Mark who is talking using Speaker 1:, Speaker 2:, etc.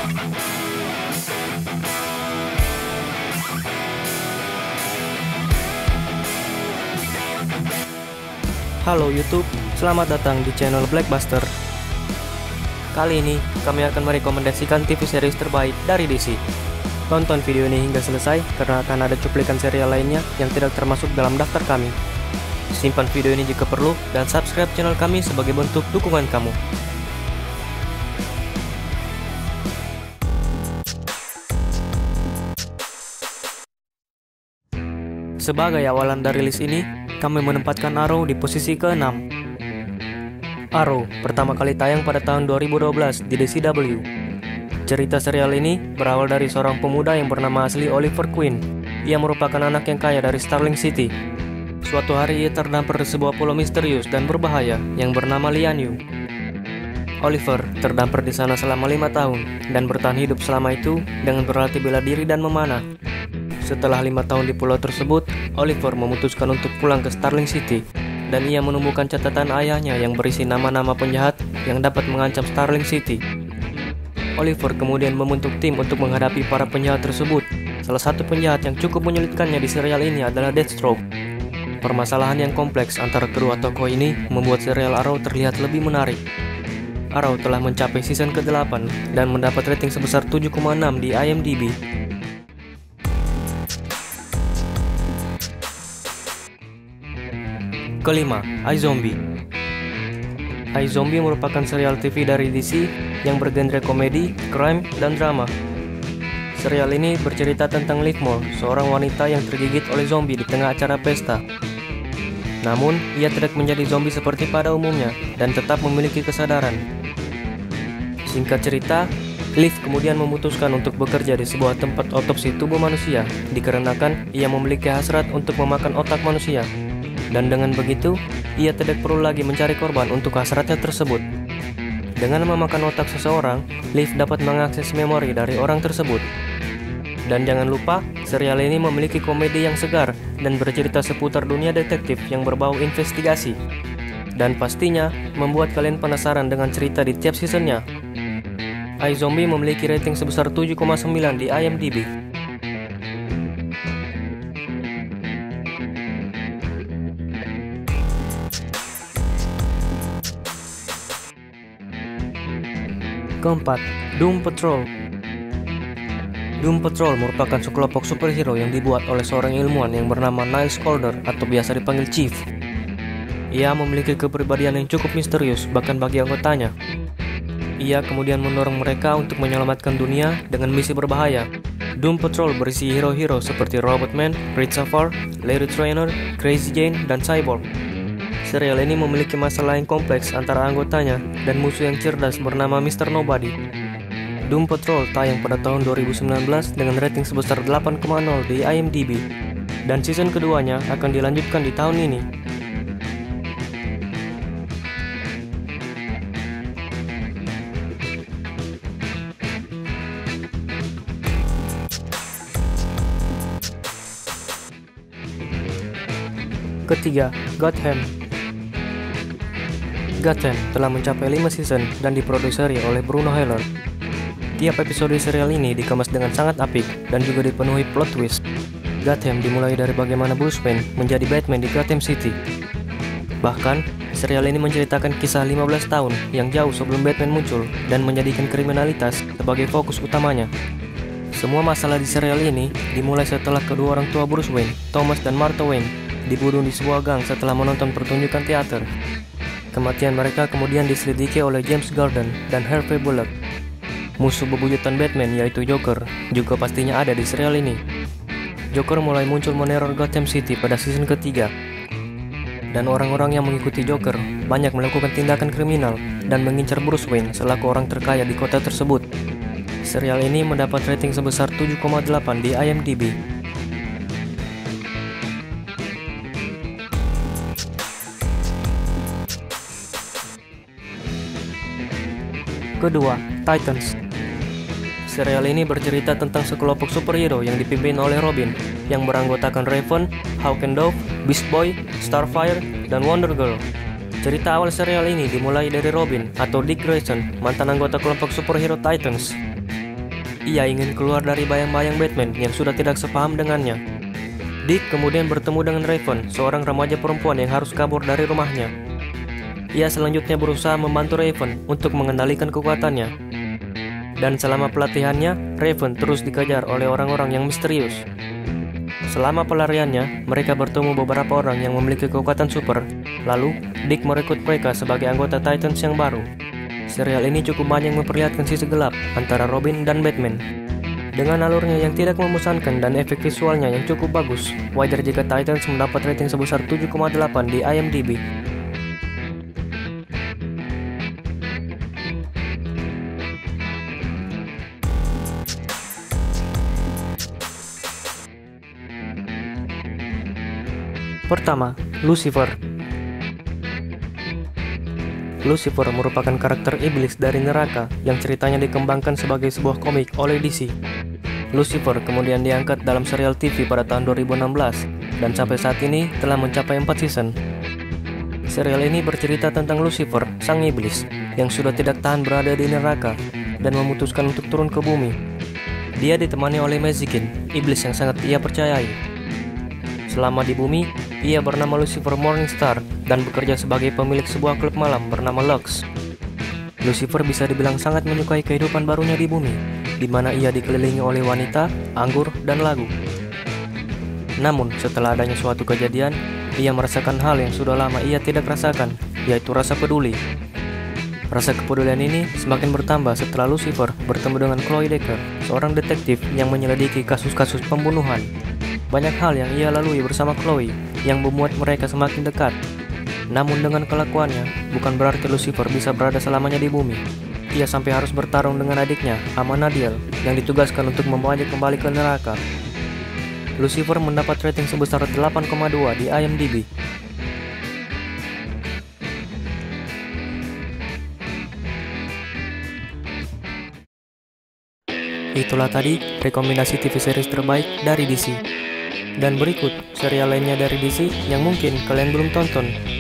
Speaker 1: Halo YouTube, selamat datang di channel Blackbuster. Kali ini kami akan merekomendasikan TV series terbaik dari DC. Tonton video ini hingga selesai karena akan ada cuplikan serial lainnya yang tidak termasuk dalam daftar kami. Simpan video ini jika perlu dan subscribe channel kami sebagai bentuk dukungan kamu. Sebagai awalan dari list ini, kami menempatkan Arrow di posisi ke-6. Arrow pertama kali tayang pada tahun 2012 di The CW. Cerita serial ini berawal dari seorang pemuda yang bernama asli Oliver Queen. Ia merupakan anak yang kaya dari Starling City. Suatu hari ia terdampar di sebuah pulau misterius dan berbahaya yang bernama Lian Yu. Oliver terdampar di sana selama 5 tahun dan bertahan hidup selama itu dengan berlatih bela diri dan memanah. Setelah 5 tahun di pulau tersebut, Oliver memutuskan untuk pulang ke Starling City dan ia menemukan catatan ayahnya yang berisi nama-nama penjahat yang dapat mengancam Starling City. Oliver kemudian membentuk tim untuk menghadapi para penjahat tersebut. Salah satu penjahat yang cukup menyulitkannya di serial ini adalah Deathstroke. Permasalahan yang kompleks antara kedua tokoh ini membuat serial Arrow terlihat lebih menarik. Arrow telah mencapai season ke-8 dan mendapat rating sebesar 7,6 di IMDb. Kelima, iZombie. iZombie merupakan serial TV dari DC yang bergenre komedi, crime, dan drama. Serial ini bercerita tentang Liv Moore, seorang wanita yang tergigit oleh zombie di tengah acara pesta. Namun, ia tidak menjadi zombie seperti pada umumnya dan tetap memiliki kesadaran. Singkat cerita, Liv kemudian memutuskan untuk bekerja di sebuah tempat otopsi tubuh manusia dikarenakan ia memiliki hasrat untuk memakan otak manusia. Dan dengan begitu, ia tidak perlu lagi mencari korban untuk hasratnya tersebut. Dengan memakan otak seseorang, Liv dapat mengakses memori dari orang tersebut. Dan jangan lupa, serial ini memiliki komedi yang segar dan bercerita seputar dunia detektif yang berbau investigasi. Dan pastinya, membuat kalian penasaran dengan cerita di tiap seasonnya. iZombie memiliki rating sebesar 7,9 di IMDb. Keempat, Doom Patrol. Doom Patrol merupakan sekelompok superhero yang dibuat oleh seorang ilmuwan yang bernama Niles Caulder atau biasa dipanggil Chief. Ia memiliki kepribadian yang cukup misterius bahkan bagi anggotanya. Ia kemudian mendorong mereka untuk menyelamatkan dunia dengan misi berbahaya. Doom Patrol berisi hero-hero seperti Robotman, Red Safar, Larry Trainer, Crazy Jane, dan Cyborg. Serial ini memiliki masalah yang kompleks antara anggotanya dan musuh yang cerdas bernama Mr. Nobody. Doom Patrol tayang pada tahun 2019 dengan rating sebesar 8,0 di IMDb. Dan season keduanya akan dilanjutkan di tahun ini. Ketiga, Gotham. Gotham telah mencapai 5 season dan diproduseri oleh Bruno Heller. Tiap episode serial ini dikemas dengan sangat apik dan juga dipenuhi plot twist. Gotham dimulai dari bagaimana Bruce Wayne menjadi Batman di Gotham City. Bahkan, serial ini menceritakan kisah 15 tahun yang jauh sebelum Batman muncul dan menjadikan kriminalitas sebagai fokus utamanya. Semua masalah di serial ini dimulai setelah kedua orang tua Bruce Wayne, Thomas dan Martha Wayne, dibunuh di sebuah gang setelah menonton pertunjukan teater. Kematian mereka kemudian diselidiki oleh James Gordon dan Harvey Bullock. Musuh bebuyutan Batman yaitu Joker juga pastinya ada di serial ini. Joker mulai muncul meneror Gotham City pada season ketiga. Dan orang-orang yang mengikuti Joker banyak melakukan tindakan kriminal dan mengincar Bruce Wayne selaku orang terkaya di kota tersebut. Serial ini mendapat rating sebesar 7,8 di IMDb. Kedua, Titans. Serial ini bercerita tentang sekelompok superhero yang dipimpin oleh Robin, yang beranggotakan Raven, Hawk and Dove, Beast Boy, Starfire, dan Wonder Girl. Cerita awal serial ini dimulai dari Robin atau Dick Grayson, mantan anggota kelompok superhero Titans. ia ingin keluar dari bayang-bayang Batman yang sudah tidak sepaham dengannya. Dick kemudian bertemu dengan Raven, seorang remaja perempuan yang harus kabur dari rumahnya. Ia selanjutnya berusaha membantu Raven untuk mengendalikan kekuatannya. Dan selama pelatihannya, Raven terus dikejar oleh orang-orang yang misterius. Selama pelariannya, mereka bertemu beberapa orang yang memiliki kekuatan super. Lalu, Dick merekrut mereka sebagai anggota Titans yang baru. Serial ini cukup banyak memperlihatkan sisi gelap antara Robin dan Batman. Dengan alurnya yang tidak membosankan dan efek visualnya yang cukup bagus, wajar jika Titans mendapat rating sebesar 7,8 di IMDb. Pertama, Lucifer. Lucifer merupakan karakter iblis dari neraka yang ceritanya dikembangkan sebagai sebuah komik oleh DC. Lucifer kemudian diangkat dalam serial TV pada tahun 2016 dan sampai saat ini telah mencapai 4 season. Serial ini bercerita tentang Lucifer, sang iblis, yang sudah tidak tahan berada di neraka dan memutuskan untuk turun ke bumi. Dia ditemani oleh Mazikeen, iblis yang sangat ia percayai. Selama di bumi, ia bernama Lucifer Morningstar dan bekerja sebagai pemilik sebuah klub malam bernama Lux. Lucifer bisa dibilang sangat menyukai kehidupan barunya di bumi, di mana ia dikelilingi oleh wanita, anggur, dan lagu. Namun, setelah adanya suatu kejadian, ia merasakan hal yang sudah lama ia tidak rasakan, yaitu rasa peduli. Rasa kepedulian ini semakin bertambah setelah Lucifer bertemu dengan Chloe Decker, seorang detektif yang menyelidiki kasus-kasus pembunuhan. Banyak hal yang ia lalui bersama Chloe yang membuat mereka semakin dekat. Namun dengan kelakuannya, bukan berarti Lucifer bisa berada selamanya di bumi. Ia sampai harus bertarung dengan adiknya, Amanadiel, yang ditugaskan untuk membawanya kembali ke neraka. Lucifer mendapat rating sebesar 8,2 di IMDb. Itulah tadi rekomendasi TV series terbaik dari DC. Dan berikut serial lainnya dari DC yang mungkin kalian belum tonton.